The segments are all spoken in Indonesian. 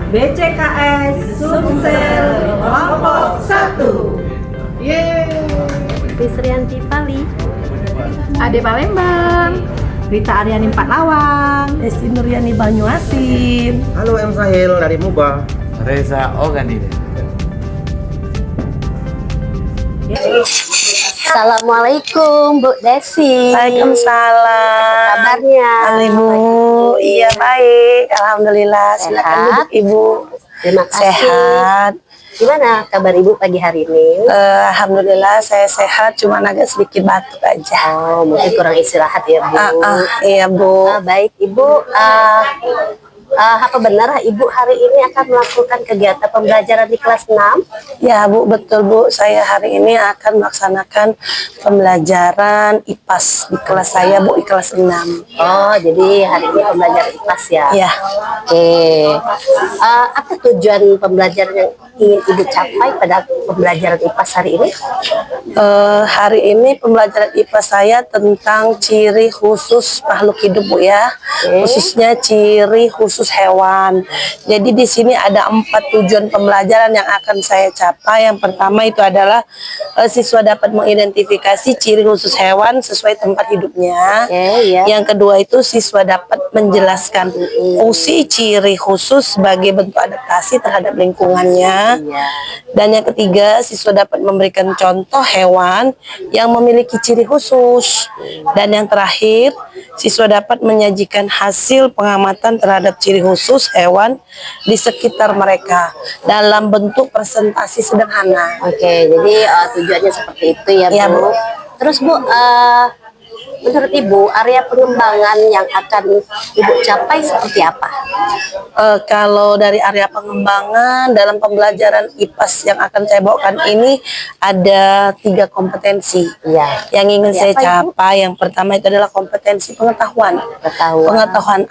BCKS Sumsel kelompok 1. Wisrianti Pali, Ade Palembang, Rita Aryani Lawang, Desti Nuryani Banyuasin. Halo, M. Sahil dari Muba. Reza Oganide. Assalamualaikum Bu Desi. Waalaikumsalam. Kabarnya? Halo Ibu. Iya baik, alhamdulillah. Silakan Sehat? duduk Ibu. Terima kasih. Sehat. Gimana kabar Ibu pagi hari ini? Alhamdulillah saya sehat, cuma agak sedikit batuk aja. Oh, mungkin kurang istirahat ya Bu. Iya Bu. Baik Ibu, apa benar Ibu hari ini akan melakukan kegiatan pembelajaran di kelas 6? Ya Bu, betul Bu. Saya hari ini akan melaksanakan pembelajaran IPAS di kelas saya Bu, di kelas 6. Oh, jadi hari ini pembelajaran IPAS ya? Ya. Oke. Apa tujuan pembelajaran yang ingin Ibu capai pada pembelajaran IPAS hari ini? Hari ini pembelajaran IPA saya tentang ciri khusus makhluk hidup Bu ya, khususnya ciri khusus hewan. Jadi di sini ada 4 tujuan pembelajaran yang akan saya capai. Yang pertama itu adalah siswa dapat mengidentifikasi ciri khusus hewan sesuai tempat hidupnya. Iya. Yang kedua itu siswa dapat menjelaskan fungsi ciri khusus sebagai bentuk adaptasi terhadap lingkungannya. Dan yang ketiga, siswa dapat memberikan contoh hewan yang memiliki ciri khusus. Dan yang terakhir, siswa dapat menyajikan hasil pengamatan terhadap ciri khusus hewan di sekitar mereka dalam bentuk presentasi sederhana. Oke, jadi tujuannya seperti itu ya Bu. Ya, Bu. Terus Bu, menurut Ibu area pengembangan yang akan Ibu capai seperti apa? Kalau dari area pengembangan dalam pembelajaran IPAS yang akan saya bawakan ini ada 3 kompetensi yang ingin saya capai. Yang pertama itu adalah kompetensi pengetahuan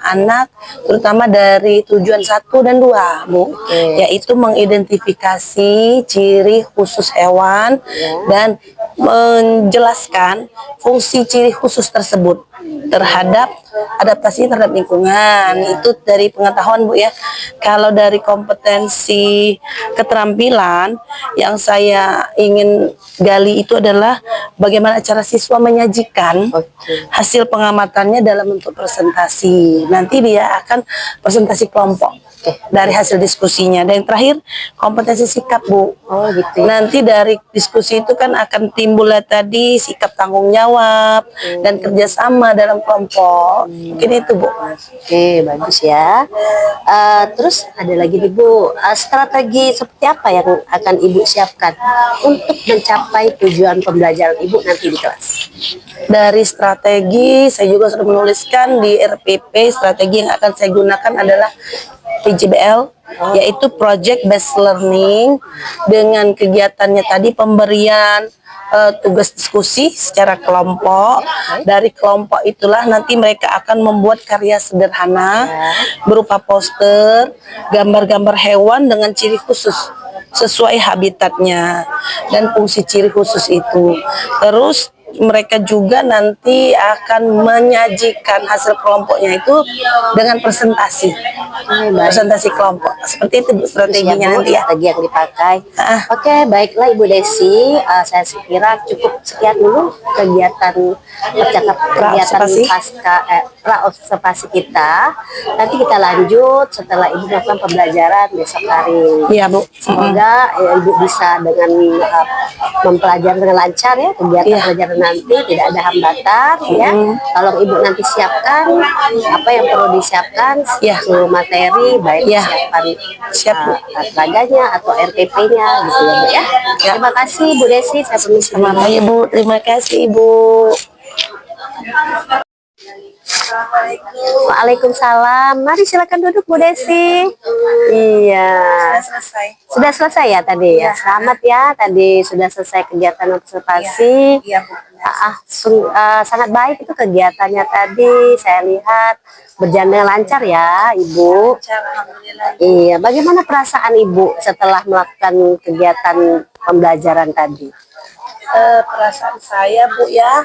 anak, terutama dari tujuan 1 dan 2 Bu, yaitu mengidentifikasi ciri khusus hewan dan menjelaskan fungsi ciri khusus tersebut terhadap adaptasi terhadap lingkungan. Itu dari pengetahuan Bu ya. Kalau dari kompetensi keterampilan yang saya ingin gali itu adalah bagaimana cara siswa menyajikan hasil pengamatannya dalam bentuk presentasi. Nanti dia akan presentasi kelompok dari hasil diskusinya. Dan yang terakhir kompetensi sikap Bu. Oh gitu. Nanti dari diskusi itu kan akan timbul tadi sikap tanggung jawab dan kerjasama dalam kelompok. Mungkin itu Bu. Oke, bagus ya. Terus ada lagi nih Bu, strategi seperti apa yang akan Ibu siapkan untuk mencapai tujuan pembelajaran Ibu nanti di kelas? Dari strategi saya juga sudah menuliskan di RPP. Strategi yang akan saya gunakan adalah PJBL, yaitu Project Based Learning, dengan kegiatannya tadi pemberian tugas diskusi secara kelompok. Dari kelompok itulah nanti mereka akan membuat karya sederhana berupa poster, gambar-gambar hewan dengan ciri khusus sesuai habitatnya dan fungsi ciri khusus itu. Terus mereka juga nanti akan menyajikan hasil kelompoknya itu dengan presentasi kelompok. Seperti itu strateginya nanti ya. Strategi yang dipakai. Oke, baiklah Ibu Desi, saya kira cukup sekian dulu kegiatan pra-observasi kita. Nanti kita lanjut setelah Ibu melakukan pembelajaran besok hari. Iya Bu. Semoga Ibu bisa dengan mempelajari dengan lancar ya kegiatan pelajaran nanti, tidak ada hambatan ya. Kalau Ibu nanti siapkan apa yang perlu disiapkan, seluruh materi baik siapkan terangganya atau RPP-nya gitu ya Bu ya. Terima kasih Bu Desi, saya permisi. Sama Ibu, terima kasih Ibu. Waalaikumsalam. Mari silakan duduk Bu Desi. Iya. Sudah selesai ya tadi ya. Selamat ya, tadi sudah selesai kegiatan observasi. Iya Bu. Sangat baik itu kegiatannya tadi. Saya lihat berjalan dengan lancar ya Ibu. Alhamdulillah. Iya. Bagaimana perasaan Ibu setelah melakukan kegiatan pembelajaran tadi? Perasaan saya Bu ya,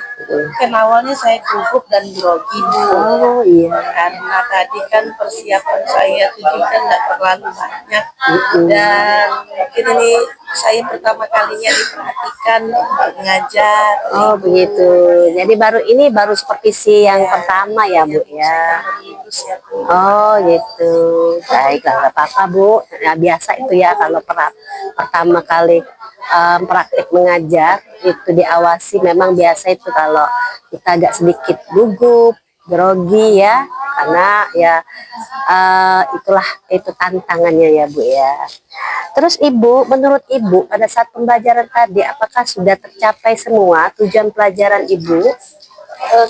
kan awalnya saya gugup dan grogi Bu. Oh iya. Karena tadi kan persiapan saya itu juga nggak terlalu banyak, dan mungkin ini saya pertama kalinya diperhatikan untuk mengajar. Oh begitu. Jadi baru supervisi yang pertama ya Bu ya. Oh gitu. Baiklah, nggak apa-apa Bu. Ya, biasa itu ya kalau pertama kali praktik mengajar itu diawasi, memang biasa itu kalau kita agak sedikit gugup, grogi ya, karena ya itulah itu tantangannya ya Bu ya. Terus Ibu, menurut Ibu pada saat pembelajaran tadi apakah sudah tercapai semua tujuan pelajaran Ibu?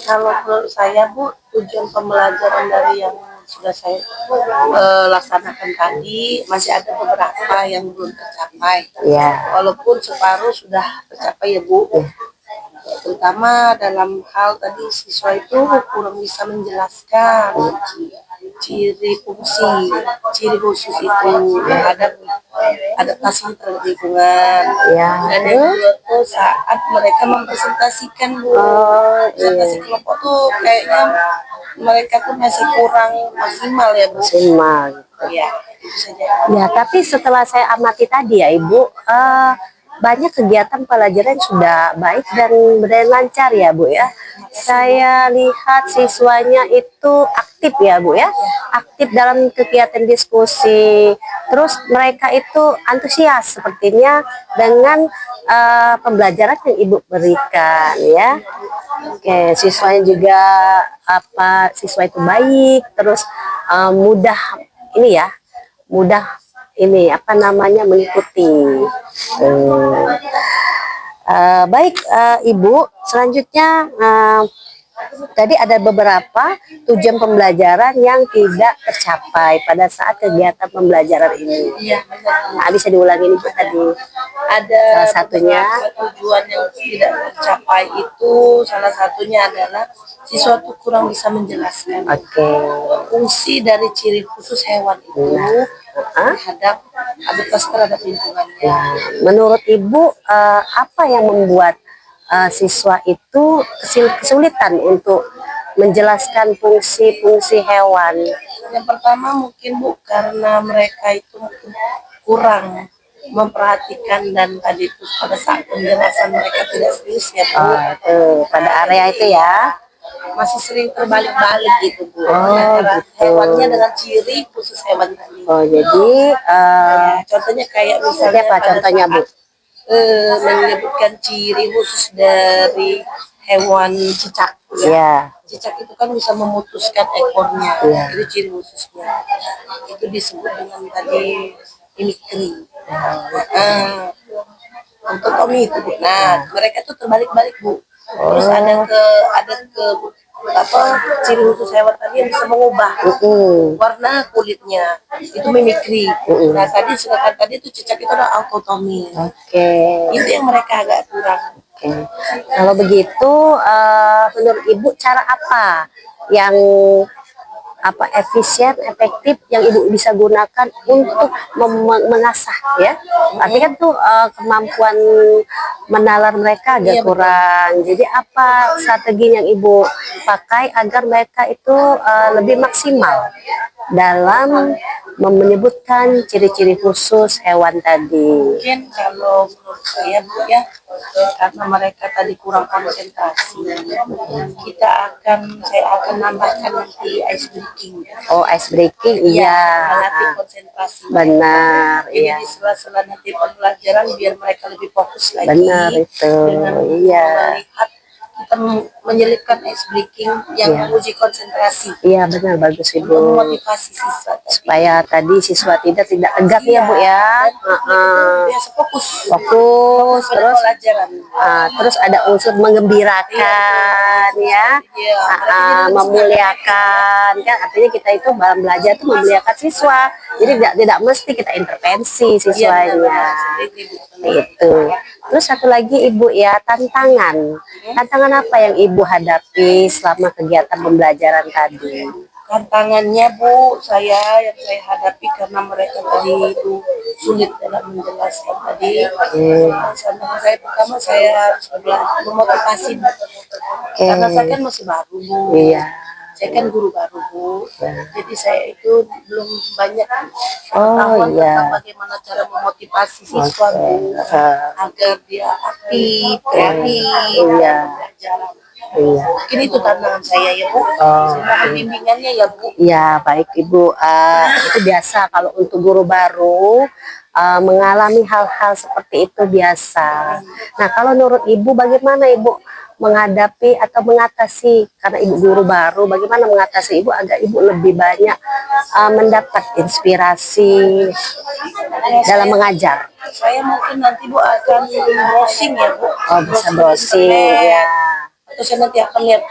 Kalau menurut saya Bu, tujuan pembelajaran dari yang sudah saya laksanakan tadi masih ada beberapa yang belum tercapai. Ya. Walaupun separuh sudah tercapai ya Bu. Terutama dalam hal tadi siswa itu kurang bisa menjelaskan ciri fungsi, ciri khusus itu terhadap adaptasi terhadap lingkungan. Ya. Dan yang kedua tuh saat mereka mempresentasikan Bu, presentasi kelompok tuh kayaknya mereka tuh masih kurang maksimal ya Bu. Maksimal. Ya, itu saja. Ya, tapi setelah saya amati tadi ya Ibu, banyak kegiatan pelajaran sudah baik dan berjalan lancar ya Bu ya. Saya lihat siswanya itu aktif ya Bu ya, aktif dalam kegiatan diskusi. Terus mereka itu antusias sepertinya dengan pembelajaran yang Ibu berikan ya. Oke, siswanya juga siswa itu baik, terus mudah ini ya, mudah ini mengikuti. Baik Ibu, selanjutnya tadi ada beberapa tujuan pembelajaran yang tidak tercapai pada saat kegiatan pembelajaran ini. Iya, Nah, bisa diulangi Ibu tadi. ada Salah satunya tujuan yang tidak tercapai itu salah satunya adalah siswa itu kurang bisa menjelaskan fungsi dari ciri khusus hewan itu terhadap terhadap lingkungannya. Nah, menurut Ibu apa yang membuat siswa itu kesulitan untuk menjelaskan fungsi-fungsi hewan? Yang pertama mungkin Bu, karena mereka itu mungkin kurang memperhatikan dan tadi itu pada saat penjelasan mereka tidak serius ya Bu. Pada area itu ya. Masih sering terbalik-balik gitu Bu. Antara hewannya dengan ciri khusus hewan tadi. Oh jadi Contohnya kayak misalnya apa contohnya Bu? Menyebutkan ciri khusus dari hewan cicak Ya. Cicak itu kan bisa memutuskan ekornya, itu ciri khususnya. Itu disebut dengan tadi mimikri. Untuk Tommy itu Bu. Nah, mereka tuh terbalik-balik Bu. Terus ada ciri khusus hewan tadi yang bisa mengubah warna kulitnya, itu mimikri. Nah sedangkan tadi itu cicak itu ada autotomi. Itu yang mereka agak kurang. Kalau begitu menurut Ibu cara apa yang efisien, efektif yang Ibu bisa gunakan untuk mengasah ya? Artinya kan tuh kemampuan menalar mereka agak kurang. Jadi apa strategi yang Ibu pakai agar mereka itu lebih maksimal dalam menyebutkan ciri-ciri khusus hewan tadi? Mungkin kalau menurut saya Bu ya, karena mereka tadi kurang konsentrasi, saya akan nambahkan nanti ice breaking. Oh, ice breaking, iya. Melatih konsentrasi. Benar, Jadi iya. di sela-sela nanti pembelajaran biar mereka lebih fokus lagi. Benar itu, dengan iya. melihat kita menyelipkan ice breaking yang menguji konsentrasi. Iya benar, bagus Ibu. Memotivasi siswa tadi. Supaya tadi siswa tidak tegak ya Bu ya. Dia Fokus terus pelajaran. Terus ada unsur menggembirakan ya. Memuliakan kan, artinya kita itu dalam belajar itu memuliakan siswa. Jadi tidak mesti kita intervensi siswanya. Itu. Terus satu lagi Ibu ya, tantangan apa yang Ibu hadapi selama kegiatan pembelajaran tadi? Tantangannya Bu, yang saya hadapi karena mereka tadi itu sulit dalam menjelaskan tadi. Tantangan saya pertama, saya harus memotivasi Bu. Karena saya kan masih baru Bu. Iya. Saya kan guru baru Bu. Jadi saya itu belum banyak Oh pengetahuan iya. tentang bagaimana cara memotivasi siswa Bu agar dia aktif, kreatif, Iya. belajar. Iya. Mungkin itu tantangan saya ya Bu. Oh. Saya mohon bimbingannya ya Bu. Ya, baik Ibu. Itu biasa kalau untuk guru baru mengalami hal-hal seperti itu biasa. Nah, kalau menurut Ibu bagaimana Ibu menghadapi atau mengatasi, karena Ibu guru baru, bagaimana mengatasi Ibu agar Ibu lebih banyak mendapat inspirasi dalam mengajar? Saya mungkin nanti Bu akan browsing ya Bu. Oh, bisa browsing internet. ya. Atau saya nanti akan lihat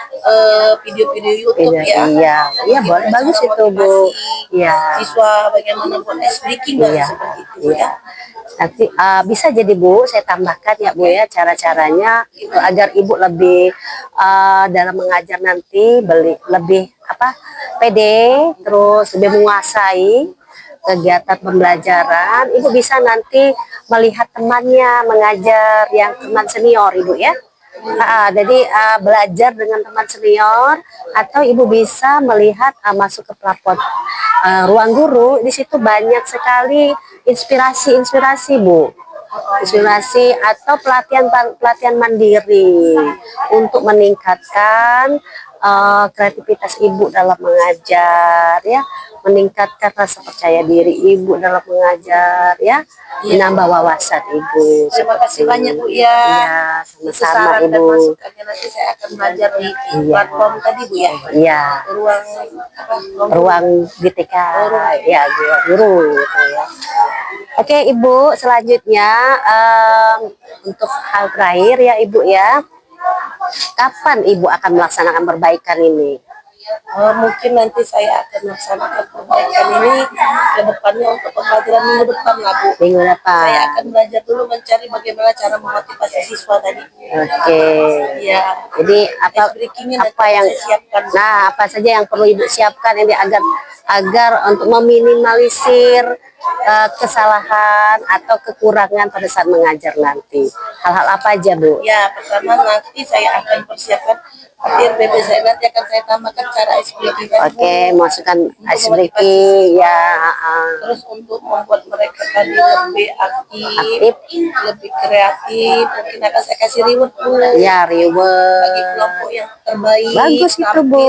video-video YouTube Iya, ya. iya, iya, boleh, bagus Cara itu Bu. motivasi Iya. siswa bagaimana buat ice breaking Iya, seperti itu iya. ya. Nanti bisa jadi Bu, saya tambahkan ya Bu ya cara-caranya itu agar Ibu lebih dalam mengajar nanti lebih pede, terus lebih menguasai kegiatan pembelajaran. Ibu bisa nanti melihat temannya mengajar yang teman senior Ibu ya. Jadi belajar dengan teman senior, atau Ibu bisa melihat masuk ke pelapor ruang guru. Di situ banyak sekali inspirasi Bu, inspirasi atau pelatihan mandiri untuk meningkatkan kreativitas Ibu dalam mengajar ya, meningkatkan rasa percaya diri Ibu dalam mengajar ya, menambah wawasan Ibu. Terima kasih banyak Bu ya. Iya, Itu sama-sama saran dan Ibu. masukannya, nanti saya akan belajar di platform tadi Bu ya. Iya, Ruang ruang GTK ya, guru gitu ya. Oke Ibu, selanjutnya untuk hal terakhir ya Ibu ya, kapan Ibu akan melaksanakan perbaikan ini? Mungkin nanti saya akan melaksanakan perbaikan ini ke depannya untuk pembelajaran minggu depan lah Bu. Minggu depan. Saya akan belajar dulu mencari bagaimana cara memotivasi siswa tadi. Oke. Ya. Jadi apa yang saya siapkan. Nah, apa saja yang perlu Ibu siapkan ini agar untuk meminimalisir kesalahan atau kekurangan pada saat mengajar nanti. Hal-hal apa aja Bu? Ya, pertama nanti saya akan persiapkan materi BB saya, nanti akan saya tambahkan cara explain. Oke, masukkan ice breaking ya. Terus untuk membuat mereka tadi lebih aktif, lebih kreatif, mungkin akan saya kasih reward Bu. Ya, Bagi reward. kelompok yang terbaik. Bagus itu tampil, Bu.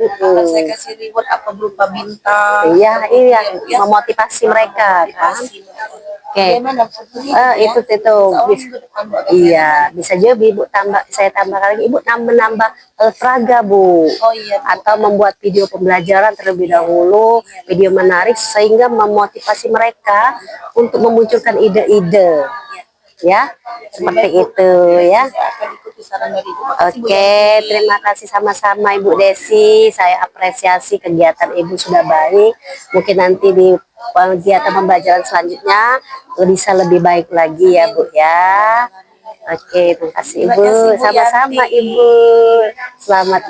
akan saya kasih reward apa berupa bintang. Iya, iya, ya. memotivasi mereka kan. Motivasi mereka. Oke. Bagaimana maksudnya, Itu iya, bisa juga Ibu saya tambahkan lagi, Ibu menambah peraga Bu. Oh iya Bu. Atau membuat video pembelajaran terlebih dahulu, video menarik sehingga memotivasi mereka untuk memunculkan ide-ide. Ya, seperti itu ya. Saya akan ikuti saran dari Ibu. Makasih, Bu Oke, Yanti. terima kasih sama-sama Ibu Desi. Saya apresiasi kegiatan Ibu sudah baik. Mungkin nanti di kegiatan pembelajaran selanjutnya bisa lebih baik lagi ya Bu ya. Oke, terima kasih Terima Ibu. kasih, Bu Sama-sama Yanti. Ibu. Selamat.